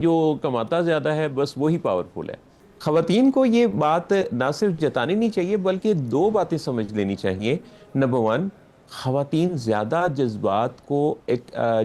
جو کماتا زیادہ ہے بس وہی پاورفل ہے۔ خواتین کو یہ بات نہ صرف جتانی نہیں چاہیے بلکہ دو باتیں سمجھ لینی چاہیے۔ نمبر ون، خواتین زیادہ جذبات کو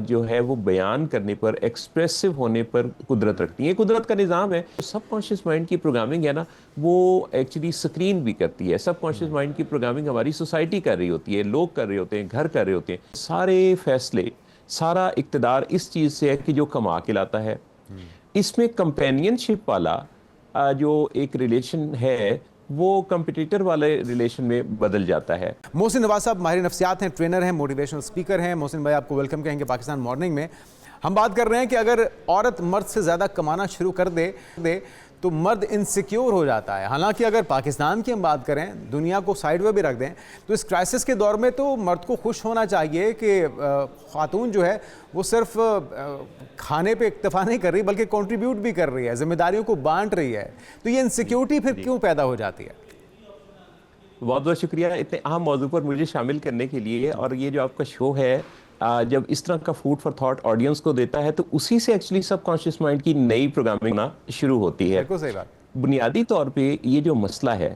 جو ہے وہ بیان کرنے پر، ایکسپریسو ہونے پر قدرت رکھتی ہیں۔ یہ قدرت کا نظام ہے۔ سب کانشیس مائنڈ کی پروگرامنگ ہے نا، وہ ایکچولی سکرین بھی کرتی ہے۔ سب کانشیس مائنڈ کی پروگرامنگ ہماری سوسائٹی کر رہی ہوتی ہے، لوگ کر رہے ہوتے ہیں، گھر کر رہے ہوتے ہیں۔ سارے فیصلے، سارا اقتدار اس چیز سے ہے کہ جو کما کے لاتا ہے۔ اس میں کمپینین شپ والا جو ایک ریلیشن ہے وہ کمپٹیٹر والے ریلیشن میں بدل جاتا ہے۔ محسن نواز صاحب ماہر نفسیات ہیں، ٹرینر ہیں، موٹیویشنل اسپیکر ہیں۔ محسن بھائی آپ کو ویلکم کہیں گے پاکستان مارننگ میں۔ ہم بات کر رہے ہیں کہ اگر عورت مرد سے زیادہ کمانا شروع کر دے تو مرد انسیکیور ہو جاتا ہے۔ حالانکہ اگر پاکستان کی ہم بات کریں، دنیا کو سائیڈ وے بھی رکھ دیں، تو اس کرائسس کے دور میں تو مرد کو خوش ہونا چاہیے کہ خاتون جو ہے وہ صرف کھانے پہ اکتفا نہیں کر رہی بلکہ کنٹریبیوٹ بھی کر رہی ہے، ذمہ داریوں کو بانٹ رہی ہے۔ تو یہ انسیکیورٹی پھر کیوں پیدا ہو جاتی ہے؟ بہت بہت شکریہ اتنے اہم موضوع پر مجھے شامل کرنے کے لیے۔ اور یہ جو آپ کا شو ہے جب اس طرح کا فوڈ فار تھاٹ آڈینس کو دیتا ہے تو اسی سے ایکچولی سب کانشیس مائنڈ کی نئی پروگرامنگ شروع ہوتی ہے۔ بالکل صحیح بات۔ بنیادی طور پہ یہ جو مسئلہ ہے،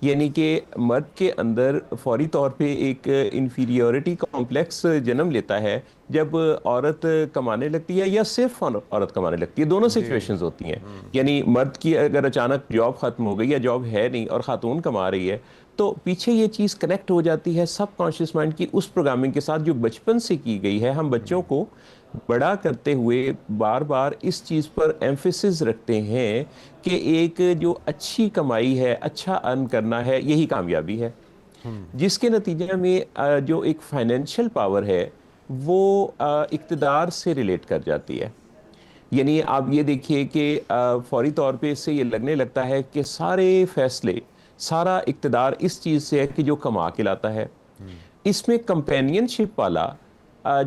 یعنی کہ مرد کے اندر فوری طور پہ ایک انفیریورٹی کمپلیکس جنم لیتا ہے جب عورت کمانے لگتی ہے یا صرف عورت کمانے لگتی ہے۔ دونوں سچویشنز ہوتی ہیں۔ یعنی مرد کی اگر اچانک جاب ختم ہو گئی یا جاب ہے نہیں اور خاتون کما رہی ہے تو پیچھے یہ چیز کنیکٹ ہو جاتی ہے سب کانشیس مائنڈ کی اس پروگرامنگ کے ساتھ جو بچپن سے کی گئی ہے۔ ہم بچوں کو بڑا کرتے ہوئے بار بار اس چیز پر ایمفیسس رکھتے ہیں کہ ایک جو اچھی کمائی ہے، اچھا ارن کرنا ہے، یہی کامیابی ہے، جس کے نتیجے میں جو ایک فائنینشیل پاور ہے وہ اقتدار سے ریلیٹ کر جاتی ہے۔ یعنی آپ یہ دیکھیے کہ فوری طور پہ اس سے یہ لگنے لگتا ہے کہ سارے فیصلے، سارا اقتدار اس چیز سے ہے کہ جو کما کے لاتا ہے۔ اس میں کمپینین شپ والا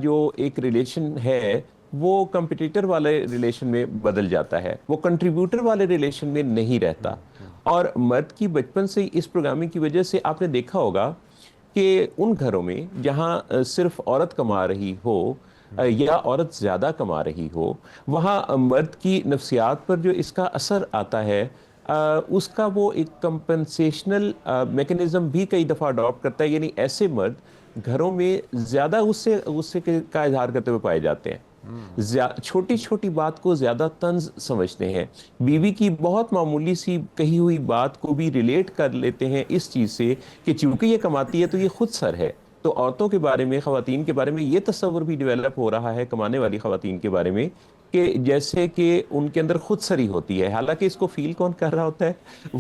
جو ایک ریلیشن ہے وہ کمپٹیٹر والے ریلیشن میں بدل جاتا ہے، وہ کنٹریبیوٹر والے ریلیشن میں نہیں رہتا۔ اور مرد کی بچپن سے اس پروگرامنگ کی وجہ سے آپ نے دیکھا ہوگا کہ ان گھروں میں جہاں صرف عورت کما رہی ہو یا عورت زیادہ کما رہی ہو، وہاں مرد کی نفسیات پر جو اس کا اثر آتا ہے اس کا وہ ایک کمپنسیشنل میکنزم بھی کئی دفعہ اڈاپٹ کرتا ہے۔ یعنی ایسے مرد گھروں میں زیادہ غصے کا اظہار کرتے ہوئے پائے جاتے ہیں، چھوٹی چھوٹی بات کو زیادہ طنز سمجھتے ہیں، بیوی کی بہت معمولی سی کہی ہوئی بات کو بھی ریلیٹ کر لیتے ہیں اس چیز سے کہ چونکہ یہ کماتی ہے تو یہ خود سر ہے۔ تو عورتوں کے بارے میں، خواتین کے بارے میں یہ تصور بھی ڈیولپ ہو رہا ہے کمانے والی خواتین کے بارے میں کہ جیسے کہ ان کے اندر خود سری ہوتی ہے۔ حالانکہ اس کو فیل کون کر رہا ہوتا ہے؟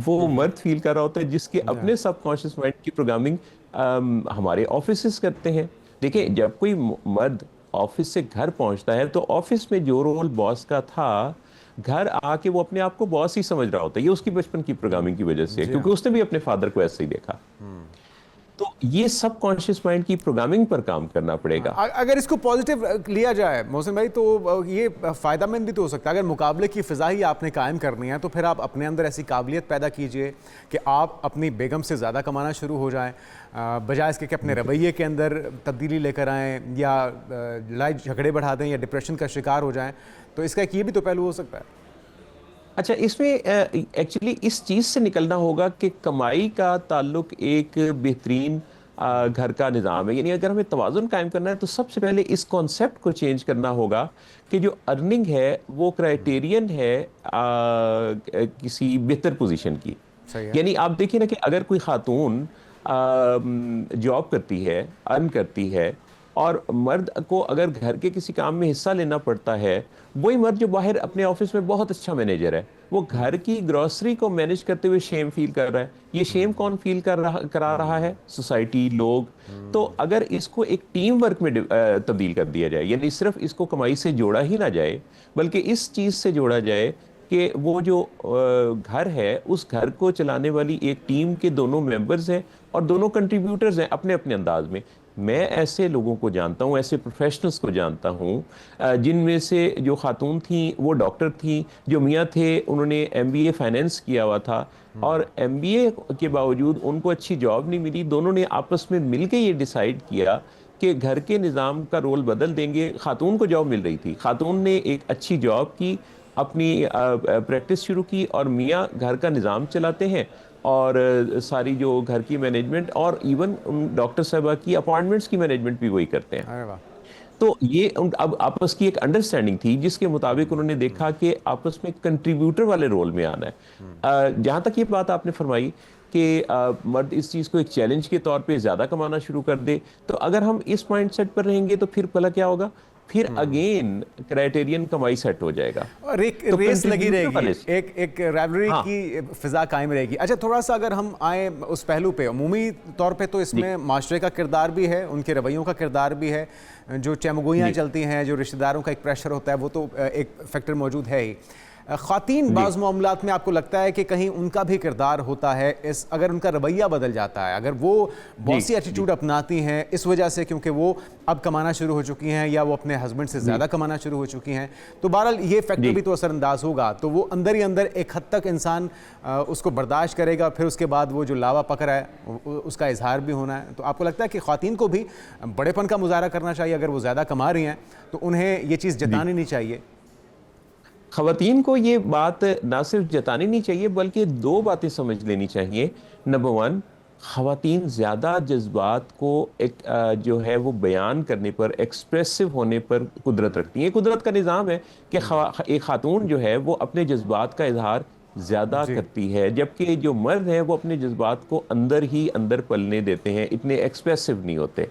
وہ مرد فیل کر رہا ہوتا ہے جس کے اپنے سب کانشیس مائنڈ کی پروگرامنگ ہمارے آفیسز کرتے ہیں۔ دیکھیں، جب کوئی مرد آفس سے گھر پہنچتا ہے تو آفس میں جو رول باس کا تھا، گھر آ کے وہ اپنے آپ کو باس ہی سمجھ رہا ہوتا ہے۔ یہ اس کی بچپن کی پروگرامنگ کی وجہ سے ہے، کیونکہ اس نے بھی اپنے فادر کو ایسے ہی دیکھا۔ تو یہ سب کانشیس مائنڈ کی پروگرامنگ پر کام کرنا پڑے گا۔ اگر اس کو پازیٹیو لیا جائے محسن بھائی تو یہ فائدہ مند بھی تو ہو سکتا ہے۔ اگر مقابلے کی فضا ہی آپ نے قائم کرنی ہے تو پھر آپ اپنے اندر ایسی قابلیت پیدا کیجئے کہ آپ اپنی بیگم سے زیادہ کمانا شروع ہو جائیں، بجائے اس کے کہ اپنے رویے کے اندر تبدیلی لے کر آئیں یا لڑائی جھگڑے بڑھا دیں یا ڈپریشن کا شکار ہو جائیں۔ تو اس کا ایک یہ بھی تو پہلو ہو سکتا ہے۔ اچھا، اس میں ایکچولی اس چیز سے نکلنا ہوگا کہ کمائی کا تعلق ایک بہترین گھر کا نظام ہے۔ یعنی اگر ہمیں توازن قائم کرنا ہے تو سب سے پہلے اس کانسیپٹ کو چینج کرنا ہوگا کہ جو ارننگ ہے وہ کرائٹیرین ہے کسی بہتر پوزیشن کی۔ یعنی آپ دیکھیں نا کہ اگر کوئی خاتون جاب کرتی ہے، ارن کرتی ہے، اور مرد کو اگر گھر کے کسی کام میں حصہ لینا پڑتا ہے، وہی مرد جو باہر اپنے آفس میں بہت اچھا مینیجر ہے، وہ گھر کی گروسری کو مینیج کرتے ہوئے شیم فیل کر رہا ہے۔ یہ شیم کون فیل کرا رہا ہے؟ سوسائٹی، لوگ۔ تو اگر اس کو ایک ٹیم ورک میں تبدیل کر دیا جائے، یعنی صرف اس کو کمائی سے جوڑا ہی نہ جائے بلکہ اس چیز سے جوڑا جائے کہ وہ جو گھر ہے اس گھر کو چلانے والی ایک ٹیم کے دونوں ممبرز ہیں اور دونوں کنٹریبیوٹرز ہیں اپنے اپنے انداز میں۔ میں ایسے لوگوں کو جانتا ہوں، ایسے پروفیشنلز کو جانتا ہوں جن میں سے جو خاتون تھیں وہ ڈاکٹر تھیں، جو میاں تھے انہوں نے MBA فائنینس کیا ہوا تھا اور MBA کے باوجود ان کو اچھی جاب نہیں ملی۔ دونوں نے آپس میں مل کے یہ ڈیسائیڈ کیا کہ گھر کے نظام کا رول بدل دیں گے۔ خاتون کو جاب مل رہی تھی، خاتون نے ایک اچھی جاب کی اپنی پریکٹس شروع کی اور میاں گھر کا نظام چلاتے ہیں اور ساری جو گھر کی مینجمنٹ اور ایون ڈاکٹر صاحبہ کی اپوائنٹمنٹس کی مینجمنٹ بھی وہی کرتے ہیں. ارے واہ. تو یہ اب آپس کی ایک انڈرسٹینڈنگ تھی جس کے مطابق انہوں نے دیکھا کہ آپس میں کنٹریبیوٹر والے رول میں آنا ہے. جہاں تک یہ بات آپ نے فرمائی کہ مرد اس چیز کو ایک چیلنج کے طور پہ زیادہ کمانا شروع کر دے, تو اگر ہم اس مائنڈ سیٹ پر رہیں گے تو پھر پہلا کیا ہوگا, پھر اگین کرائٹیرین کمائی سیٹ ہو جائے گا اور ایک ریس لگی رہے گی, ایک رائیولری کی فضا قائم رہے گی. اچھا تھوڑا سا اگر ہم آئیں اس پہلو پہ, عمومی طور پہ تو اس میں معاشرے کا کردار بھی ہے, ان کے رویوں کا کردار بھی ہے, جو چمگوئیاں چلتی ہیں, جو رشتہ داروں کا ایک پریشر ہوتا ہے, وہ تو ایک فیکٹر موجود ہے ہی. خواتین بعض معاملات میں آپ کو لگتا ہے کہ کہیں ان کا بھی کردار ہوتا ہے اگر ان کا رویہ بدل جاتا ہے, اگر وہ باسی ایٹیٹیوڈ اپناتی ہیں اس وجہ سے کیونکہ وہ اب کمانا شروع ہو چکی ہیں یا وہ اپنے ہسبینڈ سے زیادہ کمانا شروع ہو چکی ہیں, تو بہرحال یہ فیکٹر بھی تو اثر انداز ہوگا, تو وہ اندر ہی اندر ایک حد تک انسان اس کو برداشت کرے گا, پھر اس کے بعد وہ جو لاوا پکڑا ہے اس کا اظہار بھی ہونا ہے. تو آپ کو لگتا ہے کہ خواتین کو بھی بڑے پن کا مظاہرہ کرنا چاہیے, اگر وہ زیادہ کما رہی ہیں تو انہیں یہ چیز جتانی نہیں چاہیے؟ خواتین کو یہ بات نہ صرف جتانی نہیں چاہیے بلکہ دو باتیں سمجھ لینی چاہیے. نمبر ون, خواتین زیادہ جذبات کو جو ہے وہ بیان کرنے پر, ایکسپریسو ہونے پر قدرت رکھتی ہیں. قدرت کا نظام ہے کہ ایک خاتون جو ہے وہ اپنے جذبات کا اظہار زیادہ کرتی ہے, جبکہ جو مرد ہیں وہ اپنے جذبات کو اندر ہی اندر پلنے دیتے ہیں, اتنے ایکسپریسو نہیں ہوتے.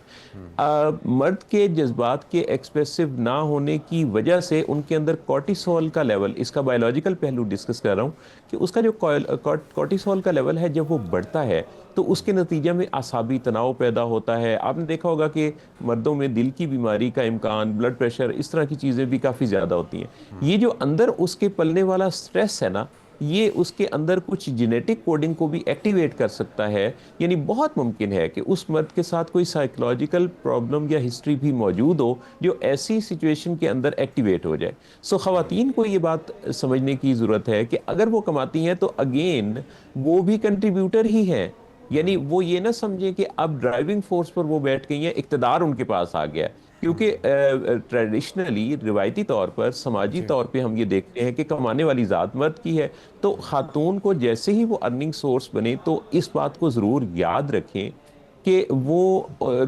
مرد کے جذبات کے ایکسپریسو نہ ہونے کی وجہ سے ان کے اندر کورٹیسول کا لیول, اس کا بایولوجیکل پہلو ڈسکس کر رہا ہوں, کہ اس کا جو کورٹیسول کا لیول ہے جب وہ بڑھتا ہے تو اس کے نتیجے میں اعصابی تناؤ پیدا ہوتا ہے. آپ نے دیکھا ہوگا کہ مردوں میں دل کی بیماری کا امکان, بلڈ پریشر, اس طرح کی چیزیں بھی کافی زیادہ ہوتی ہیں. یہ جو اندر اس کے پلنے والا سٹریس ہے نا, یہ اس کے اندر کچھ جینیٹک کوڈنگ کو بھی ایکٹیویٹ کر سکتا ہے. یعنی بہت ممکن ہے کہ اس مرد کے ساتھ کوئی سائیکولوجیکل پرابلم یا ہسٹری بھی موجود ہو جو ایسی سچویشن کے اندر ایکٹیویٹ ہو جائے. سو خواتین کو یہ بات سمجھنے کی ضرورت ہے کہ اگر وہ کماتی ہیں تو اگین وہ بھی کنٹریبیوٹر ہی ہیں. یعنی وہ یہ نہ سمجھیں کہ اب ڈرائیونگ فورس پر وہ بیٹھ گئی ہیں, اقتدار ان کے پاس آ گیا. کیونکہ ٹریڈیشنلی, روایتی طور پر, سماجی طور پہ ہم یہ دیکھتے ہیں کہ کمانے والی ذات مرد کی ہے. تو خاتون کو جیسے ہی وہ ارننگ سورس بنے تو اس بات کو ضرور یاد رکھیں کہ وہ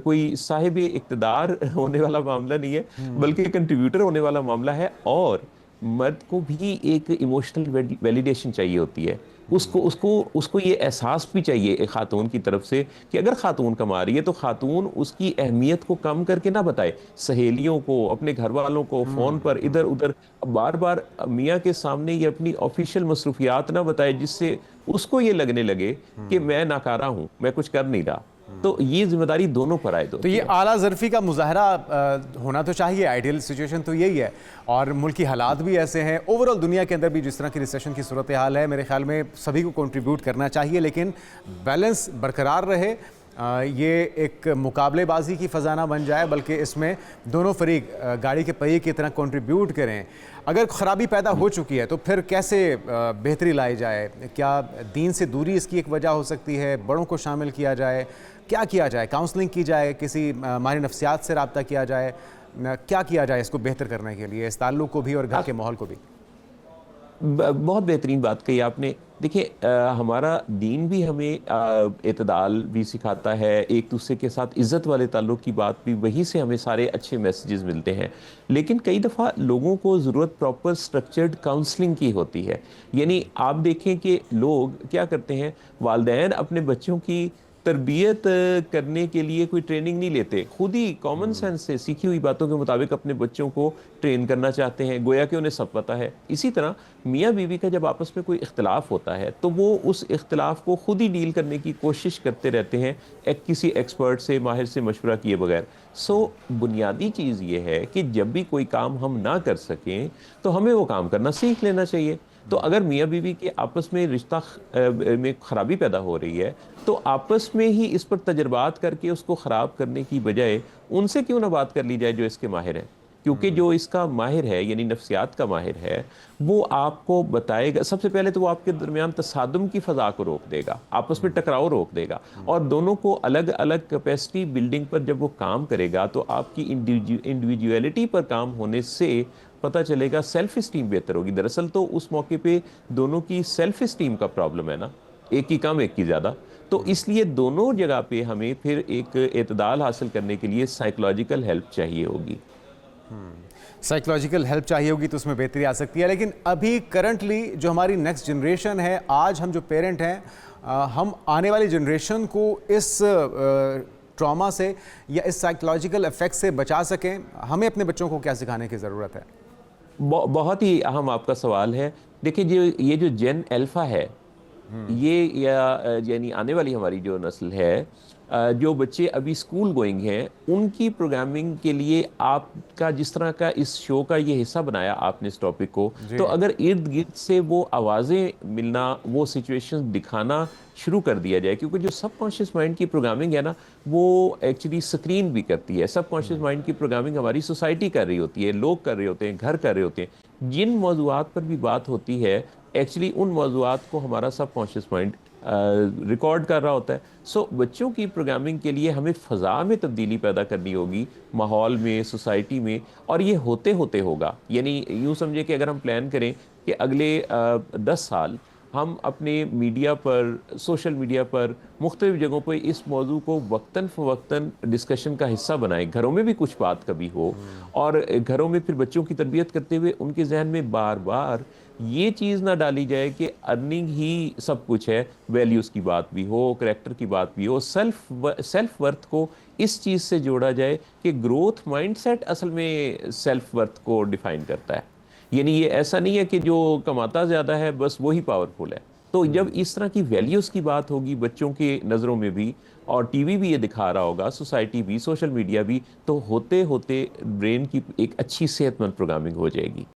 کوئی صاحب اقتدار ہونے والا معاملہ نہیں ہے بلکہ کنٹریبیوٹر ہونے والا معاملہ ہے. اور مرد کو بھی ایک ایموشنل ویلیڈیشن چاہیے ہوتی ہے. اس کو یہ احساس بھی چاہیے ایک خاتون کی طرف سے کہ اگر خاتون کما رہی ہے تو خاتون اس کی اہمیت کو کم کر کے نہ بتائے سہیلیوں کو, اپنے گھر والوں کو فون پر ادھر ادھر بار بار میاں کے سامنے یہ اپنی آفیشیل مصروفیات نہ بتائے, جس سے اس کو یہ لگنے لگے کہ میں ناکارہ ہوں, میں کچھ کر نہیں رہا. تو یہ ذمہ داری دونوں پر عائد ہوتی ہے. تو یہ اعلیٰ ظرفی کا مظاہرہ ہونا تو چاہیے, آئیڈیل سچویشن تو یہی ہے, اور ملکی حالات بھی ایسے ہیں. اوورال دنیا کے اندر بھی جس طرح کی ریسیشن کی صورتحال ہے, میرے خیال میں سبھی کو کنٹریبیوٹ کرنا چاہیے, لیکن بیلنس برقرار رہے. یہ ایک مقابلے بازی کی فضا نہ بن جائے بلکہ اس میں دونوں فریق گاڑی کے پہیے کی طرح کنٹریبیوٹ کریں. اگر خرابی پیدا ہو چکی ہے تو پھر کیسے بہتری لائی جائے؟ کیا دین سے دوری اس کی ایک وجہ ہو سکتی ہے؟ بڑوں کو شامل کیا جائے, کیا جائے؟ کاؤنسلنگ کی جائے, کسی ماہر نفسیات سے رابطہ کیا جائے, کیا جائے اس کو بہتر کرنے کے لیے, اس تعلق کو بھی اور گھر کے ماحول کو بھی؟ بہت بہترین بات کہی آپ نے. دیکھیں, ہمارا دین بھی ہمیں اعتدال بھی سکھاتا ہے, ایک دوسرے کے ساتھ عزت والے تعلق کی بات بھی, وہیں سے ہمیں سارے اچھے میسیجز ملتے ہیں. لیکن کئی دفعہ لوگوں کو ضرورت پراپر سٹرکچرڈ کاؤنسلنگ کی ہوتی ہے. یعنی آپ دیکھیں کہ لوگ کیا کرتے ہیں, والدین اپنے بچوں کی تربیت کرنے کے لیے کوئی ٹریننگ نہیں لیتے, خود ہی کامن سینس سے سیکھی ہوئی باتوں کے مطابق اپنے بچوں کو ٹرین کرنا چاہتے ہیں, گویا کہ انہیں سب پتہ ہے. اسی طرح میاں بیوی کا جب آپس میں کوئی اختلاف ہوتا ہے تو وہ اس اختلاف کو خود ہی ڈیل کرنے کی کوشش کرتے رہتے ہیں کسی ایکسپرٹ سے, ماہر سے مشورہ کیے بغیر. بنیادی چیز یہ ہے کہ جب بھی کوئی کام ہم نہ کر سکیں تو ہمیں وہ کام کرنا سیکھ لینا چاہیے. تو اگر میاں بیوی کے آپس میں رشتہ میں خرابی پیدا ہو رہی ہے تو آپس میں ہی اس پر تجربات کر کے اس کو خراب کرنے کی بجائے ان سے کیوں نہ بات کر لی جائے جو اس کے ماہر ہیں. کیونکہ جو اس کا ماہر ہے, یعنی نفسیات کا ماہر ہے, وہ آپ کو بتائے گا. سب سے پہلے تو وہ آپ کے درمیان تصادم کی فضا کو روک دے گا, آپس میں ٹکراؤ روک دے گا, اور دونوں کو الگ الگ کیپیسٹی بلڈنگ پر جب وہ کام کرے گا تو آپ کی انڈیویجویلٹی پر کام ہونے سے پتہ چلے گا سیلف اسٹیم بہتر ہوگی. دراصل تو اس موقع پہ دونوں کی سیلف اسٹیم کا پرابلم ہے نا, ایک کی کم ایک کی زیادہ. تو اس لیے دونوں جگہ پہ ہمیں پھر ایک اعتدال حاصل کرنے کے لیے سائیکولوجیکل ہیلپ چاہیے ہوگی. سائیکولوجیکل ہیلپ چاہیے ہوگی تو اس میں بہتری آ سکتی ہے. لیکن ابھی کرنٹلی جو ہماری نیکسٹ جنریشن ہے, آج ہم جو پیرنٹ ہیں, ہم آنے والی جنریشن کو اس ٹراما سے یا اس سائیکولوجیکل افیکٹ سے بچا سکیں, ہمیں اپنے بچوں کو کیا سکھانے کی ضرورت ہے؟ بہت ہی اہم آپ کا سوال ہے. دیکھیں یہ جو جین الفا ہے, یہ یعنی آنے والی ہماری جو نسل ہے, جو بچے ابھی اسکول گوئنگ ہیں, ان کی پروگرامنگ کے لیے آپ کا جس طرح کا اس شو کا یہ حصہ بنایا آپ نے اس ٹاپک کو, تو اگر ارد گرد سے وہ آوازیں ملنا, وہ سچویشن دکھانا شروع کر دیا جائے, کیونکہ جو سب کانشیس مائنڈ کی پروگرامنگ ہے نا, وہ ایکچولی سکرین بھی کرتی ہے. سب کانشیس مائنڈ کی پروگرامنگ ہماری سوسائٹی کر رہی ہوتی ہے, لوگ کر رہے ہوتے ہیں, گھر کر رہے ہوتے ہیں. جن موضوعات پر بھی بات ہوتی ہے, ایکچولی ان موضوعات کو ہمارا سب کانشیس مائنڈ ریکارڈ کر رہا ہوتا ہے. سو بچوں کی پروگرامنگ کے لیے ہمیں فضا میں تبدیلی پیدا کرنی ہوگی, ماحول میں, سوسائٹی میں, اور یہ ہوتے ہوتے ہوگا. یعنی یوں سمجھے کہ اگر ہم پلان کریں کہ اگلے 10 سال ہم اپنے میڈیا پر, سوشل میڈیا پر, مختلف جگہوں پر اس موضوع کو وقتاً فوقتاً ڈسکشن کا حصہ بنائیں, گھروں میں بھی کچھ بات کبھی ہو, اور گھروں میں پھر بچوں کی تربیت کرتے ہوئے ان کے ذہن میں بار بار یہ چیز نہ ڈالی جائے کہ ارننگ ہی سب کچھ ہے. ویلیوز کی بات بھی ہو, کریکٹر کی بات بھی ہو, سیلف ورتھ کو اس چیز سے جوڑا جائے کہ گروتھ مائنڈ سیٹ اصل میں سیلف ورتھ کو ڈیفائن کرتا ہے. یعنی یہ ایسا نہیں ہے کہ جو کماتا زیادہ ہے بس وہی پاورفل ہے. تو جب اس طرح کی ویلیوز کی بات ہوگی بچوں کے نظروں میں بھی, اور ٹی وی بھی یہ دکھا رہا ہوگا, سوسائٹی بھی, سوشل میڈیا بھی, تو ہوتے ہوتے برین کی ایک اچھی صحت مند پروگرامنگ ہو جائے گی.